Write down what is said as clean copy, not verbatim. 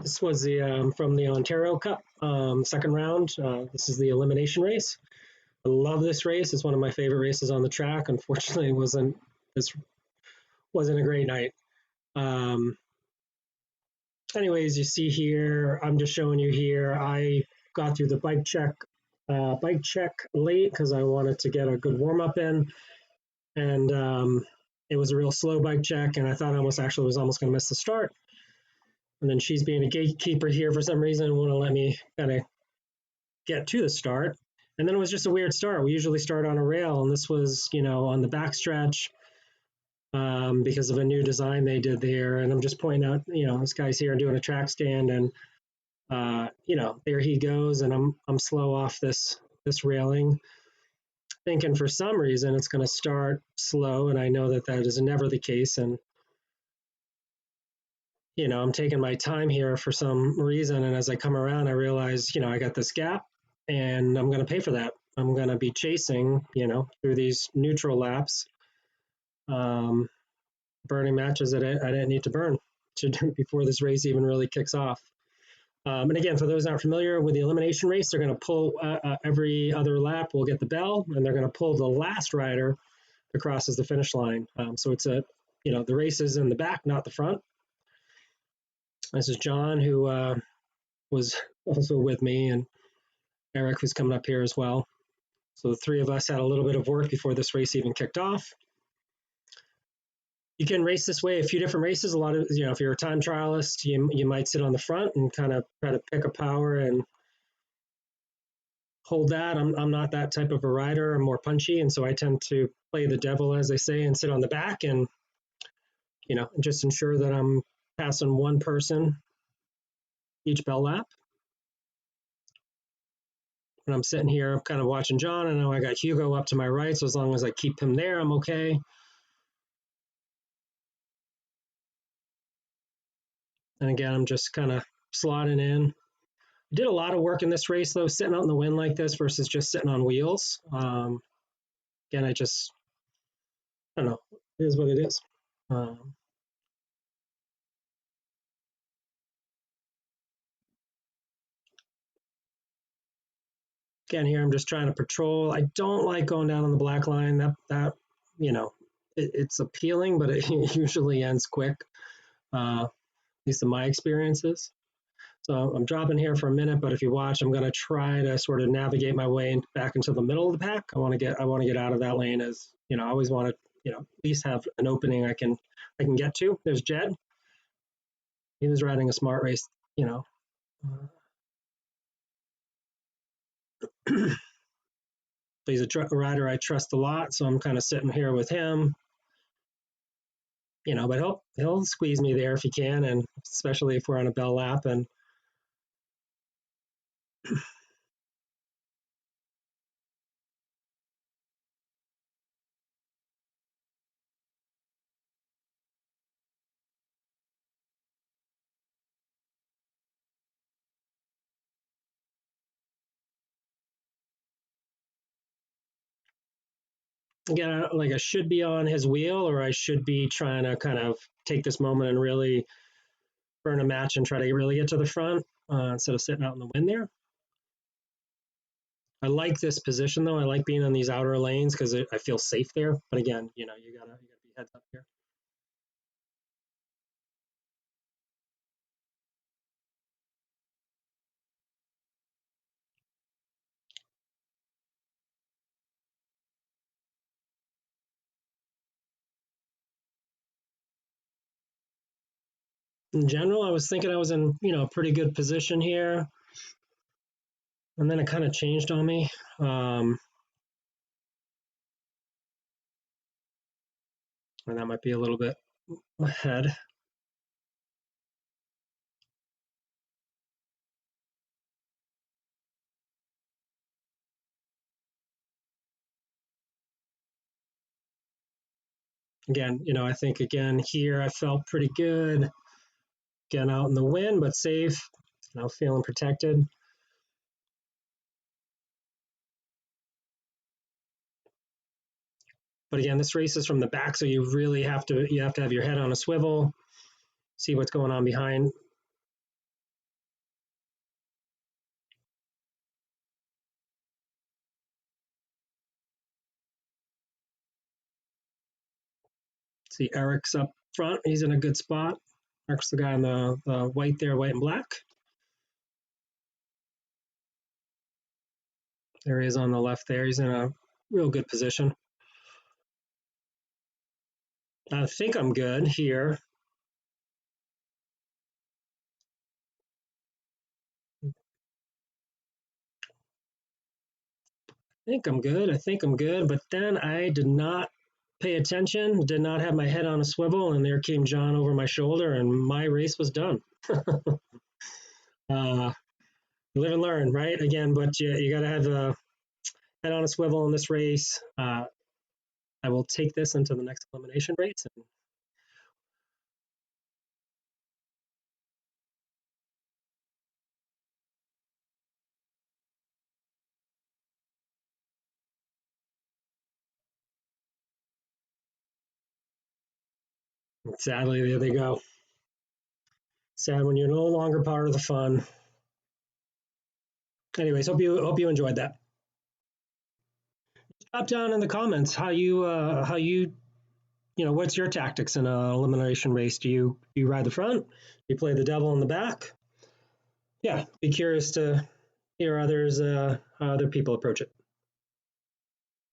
This was the from the Ontario Cup second round. This is the elimination race. I love this race. It's one of my favorite races on the track. Unfortunately, this wasn't a great night. Um, Anyways, you see here, I'm just showing you here. I got through the bike check late because I wanted to get a good warm up in, and it was a real slow bike check, and I thought I was almost going to miss the start. And then she's being a gatekeeper here for some reason, wouldn't let me kind of get to the start. And then it was just a weird start. We usually start on a rail, and this was, on the backstretch because of a new design they did there. And I'm just pointing out, this guy's here doing a track stand, and there he goes, and I'm slow off this railing, thinking for some reason it's going to start slow, and I know that is never the case. And I'm taking my time here for some reason. And as I come around, I realize, I got this gap and I'm going to pay for that. I'm going to be chasing, through these neutral laps, burning matches that I didn't need to burn before this race even really kicks off. And again, for those not familiar with the elimination race, they're going to pull every other lap. We'll get the bell, and they're going to pull the last rider that crosses the finish line. So it's the race is in the back, not the front. This is John, who was also with me, and Eric, who's coming up here as well. So the three of us had a little bit of work before this race even kicked off. You can race this way a few different races. A lot of, if you're a time trialist, you might sit on the front and kind of try to pick a power and hold that. I'm not that type of a rider. I'm more punchy, and so I tend to play the devil, as they say, and sit on the back and, just ensure that I'm passing one person each bell lap. And I'm sitting here kind of watching John. I know I got Hugo up to my right, so as long as I keep him there, I'm okay. And again, I'm just kind of slotting in. I did a lot of work in this race, though, sitting out in the wind like this versus just sitting on wheels. Again, I don't know. It is what it is. Again, here I'm just trying to patrol. I don't like going down on the black line. That it's appealing, but it usually ends quick. At least in my experiences. So I'm dropping here for a minute, but if you watch, I'm going to try to sort of navigate my way back into the middle of the pack. I want to get out of that lane, as I always want to at least have an opening I can get to. There's Jed. He was riding a smart race, he's a rider I trust a lot, so I'm kind of sitting here with him. But he'll squeeze me there if he can, and especially if we're on a bell lap. And again, like I should be on his wheel, or I should be trying to kind of take this moment and really burn a match and try to really get to the front instead of sitting out in the wind there. I like this position, though. I like being on these outer lanes because I feel safe there. But again, you gotta be heads up here. In general, I was thinking I was in a pretty good position here, and then it kind of changed on me. And that might be a little bit ahead. Again, I think again here I felt pretty good. Again, out in the wind, but safe. Feeling protected. But again, this race is from the back, so you really have to have your head on a swivel, see what's going on behind See Eric's up front. He's in a good spot. Eric's the guy in the white there, white and black. There he is on the left there. He's in a real good position. I think I'm good here. I think I'm good. But then I did not pay attention, did not have my head on a swivel, and there came John over my shoulder, and my race was done. Live and learn, right? Again, but you got to have a head on a swivel in this race. I will take this into the next elimination race. And sadly, there they go. Sad when you're no longer part of the fun. Anyways, hope you enjoyed that. Drop down in the comments how you what's your tactics in an elimination race? Do you ride the front? Do you play the devil in the back? Yeah, be curious to hear others how other people approach it.